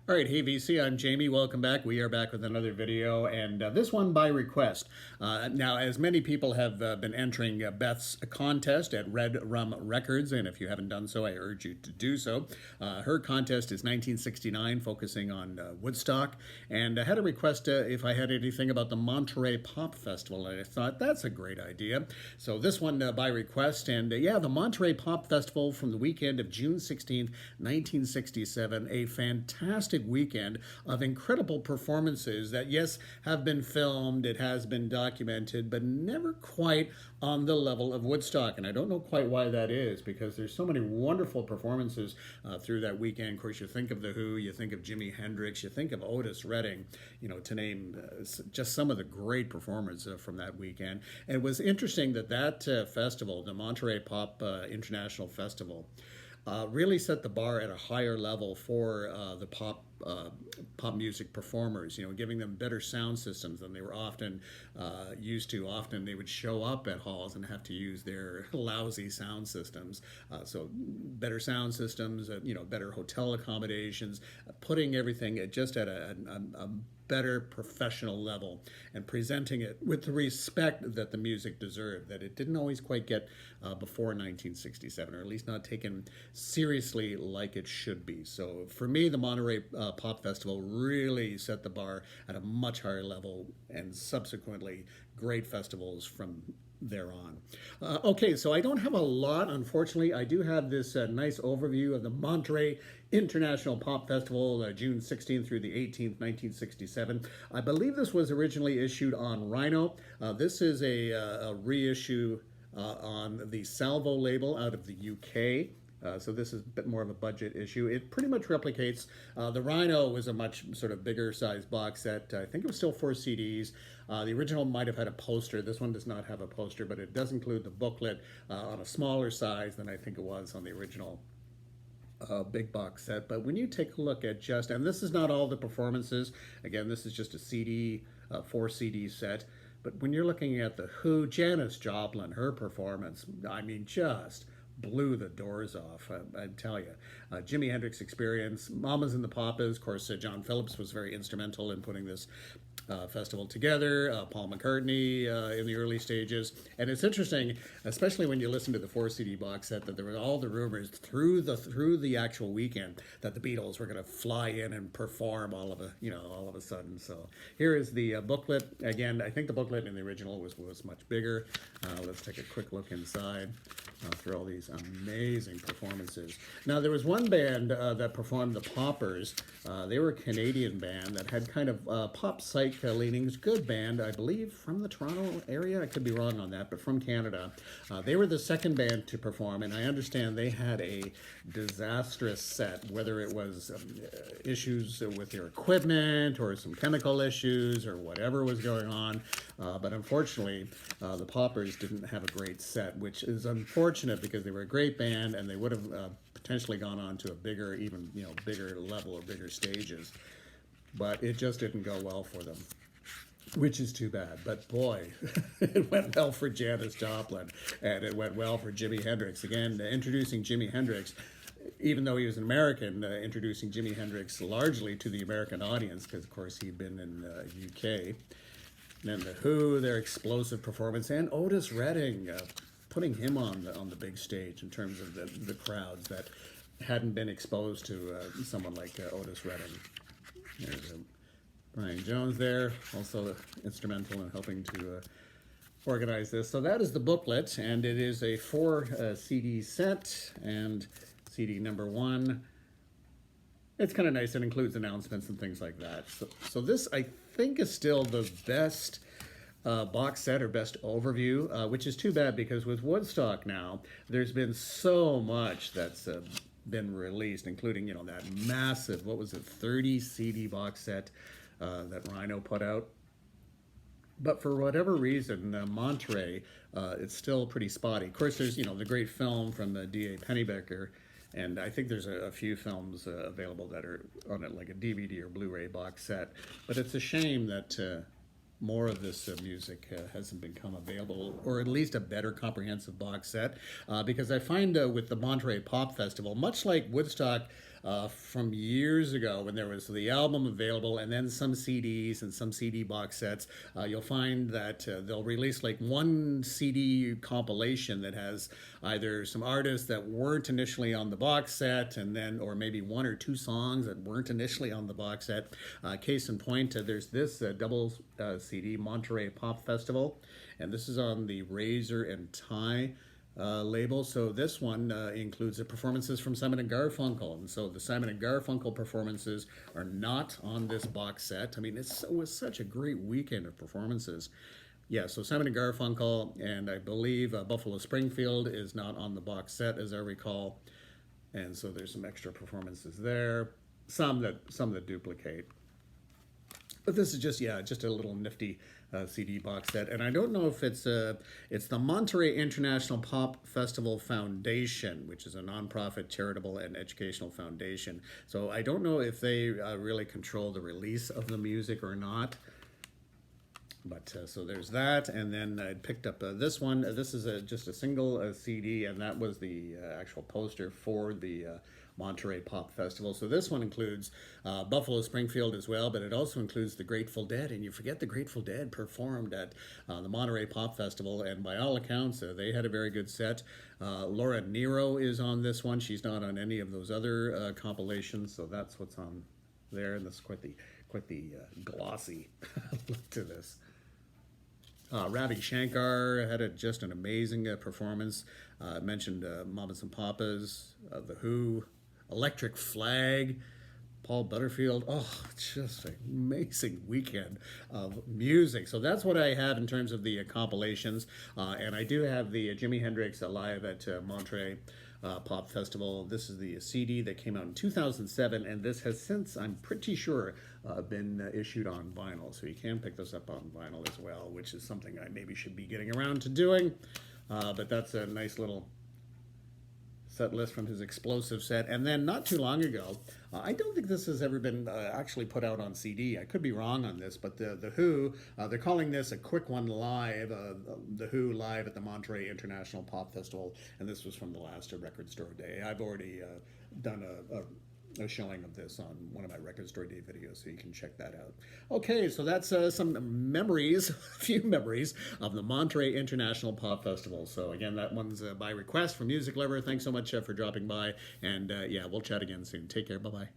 All right, hey VC, I'm Jamie. Welcome back. We are back with another video, and this one by request. Now, as many people have been entering Beth's contest at Red Rum Records, and if you haven't done so, I urge you to do so. Her contest is 1969, focusing on Woodstock, and I had a request if I had anything about the Monterey Pop Festival, and I thought that's a great idea. So this one by request, and yeah, the Monterey Pop Festival from the weekend of June 16th, 1967, a fantastic weekend of incredible performances that, yes, have been filmed, it has been documented, but never quite on the level of Woodstock. And I don't know quite why that is, because there's so many wonderful performances through that weekend. Of course, you think of The Who, you think of Jimi Hendrix, you think of Otis Redding, to name just some of the great performers from that weekend. And it was interesting that festival, the Monterey Pop International Festival, really set the bar at a higher level for the pop music performers. Giving them better sound systems than they were often used to. Often they would show up at halls and have to use their lousy sound systems. So better sound systems, better hotel accommodations, putting everything just at a better professional level and presenting it with the respect that the music deserved, that it didn't always quite get before 1967, or at least not taken seriously like it should be. So for me, the Monterey Pop Festival really set the bar at a much higher level, and subsequently great festivals from there on. Okay, so I don't have a lot, unfortunately. I do have this nice overview of the Monterey International Pop Festival, June 16th through the 18th, 1967. I believe this was originally issued on Rhino. This is a reissue on the Salvo label out of the UK. So this is a bit more of a budget issue. It pretty much replicates, the Rhino was a much sort of bigger size box set. I think it was still 4 CDs. The original might have had a poster. This one does not have a poster, but it does include the booklet on a smaller size than I think it was on the original big box set. But when you take a look at and this is not all the performances. Again, this is just a CD, 4 CD set. But when you're looking at The Who, Janis Joplin, her performance, I mean, just blew the doors off, I tell you. Jimi Hendrix Experience, Mamas and the Papas. Of course, John Phillips was very instrumental in putting this festival together. Paul McCartney in the early stages. And it's interesting, especially when you listen to the 4 CD box set, that there were all the rumors through the actual weekend that the Beatles were going to fly in and perform all of a sudden. So here is the booklet. Again, I think the booklet in the original was much bigger. Let's take a quick look inside through all these amazing performances. Now, there was one band that performed, the Poppers. They were a Canadian band that had kind of pop psych leanings. Good band, I believe, from the Toronto area. I could be wrong on that, but from Canada. They were the second band to perform, and I understand they had a disastrous set, whether it was issues with their equipment or some chemical issues or whatever was going on. But unfortunately, the Poppers didn't have a great set, which is unfortunate because they were a great band and they would have potentially gone on to a bigger, even bigger level or bigger stages. But it just didn't go well for them, which is too bad. But boy, it went well for Janis Joplin, and it went well for Jimi Hendrix. Again, introducing Jimi Hendrix, even though he was an American, introducing Jimi Hendrix largely to the American audience, because of course he'd been in the UK. And then The Who, their explosive performance, and Otis Redding, putting him on the big stage in terms of the crowds that hadn't been exposed to someone like Otis Redding. There's Brian Jones there, also instrumental in helping to organize this. So that is the booklet, and it is a 4 CD set, and CD number 1. It's kind of nice. It includes announcements and things like that. So this, I think, is still the best box set or best overview, which is too bad because with Woodstock now, there's been so much that's been released, including, that massive, 30 CD box set that Rhino put out. But for whatever reason, Monterey, it's still pretty spotty. Of course, there's, the great film from D.A. Pennebaker, and I think there's a few films available that are on it, like a DVD or Blu-ray box set. But it's a shame that more of this music hasn't become available, or at least a better comprehensive box set, because I find with the Monterey Pop Festival, much like Woodstock, from years ago when there was the album available and then some CDs and some CD box sets. You'll find that they'll release like one CD compilation that has either some artists that weren't initially on the box set, and then, or maybe one or two songs that weren't initially on the box set. Case in point, there's this double CD, Monterey Pop Festival, and this is on the Razor and Tie label. So this one includes the performances from Simon and Garfunkel, and so the Simon and Garfunkel performances are not on this box set. I mean, it was such a great weekend of performances. Yeah, so Simon and Garfunkel, and I believe Buffalo Springfield is not on the box set, as I recall, and so there's some extra performances there, some that duplicate. But this is just, yeah, just a little nifty CD box set. And I don't know if it's the Monterey International Pop Festival Foundation, which is a nonprofit charitable and educational foundation. So I don't know if they really control the release of the music or not. But so there's that, and then I picked up this one. This is just a single CD, and that was the actual poster for the Monterey Pop Festival. So this one includes Buffalo Springfield as well, but it also includes the Grateful Dead, and you forget the Grateful Dead performed at the Monterey Pop Festival, and by all accounts, they had a very good set. Laura Nero is on this one. She's not on any of those other compilations, so that's what's on there, and this is quite the glossy look to this. Ravi Shankar had just an amazing performance. Mentioned Mamas and Papas, The Who, Electric Flag, Paul Butterfield. Oh, just an amazing weekend of music. So that's what I have in terms of the compilations. And I do have the Jimi Hendrix live at Monterey Pop Festival. This is the CD that came out in 2007, and this has since, I'm pretty sure, been issued on vinyl. So you can pick this up on vinyl as well, which is something I maybe should be getting around to doing. But that's a nice little set list from his explosive set. And then not too long ago, I don't think this has ever been actually put out on CD. I could be wrong on this, but the Who, they're calling this a quick one live, the Who live at the Monterey International Pop Festival, and this was from the last Record Store Day. I've already done a showing of this on one of my Record Store Day videos, so you can check that out. Okay, so that's some memories, a few memories of the Monterey International Pop Festival. So again, that one's by request from Music Lover. Thanks so much for dropping by, and yeah, we'll chat again soon. Take care, bye-bye.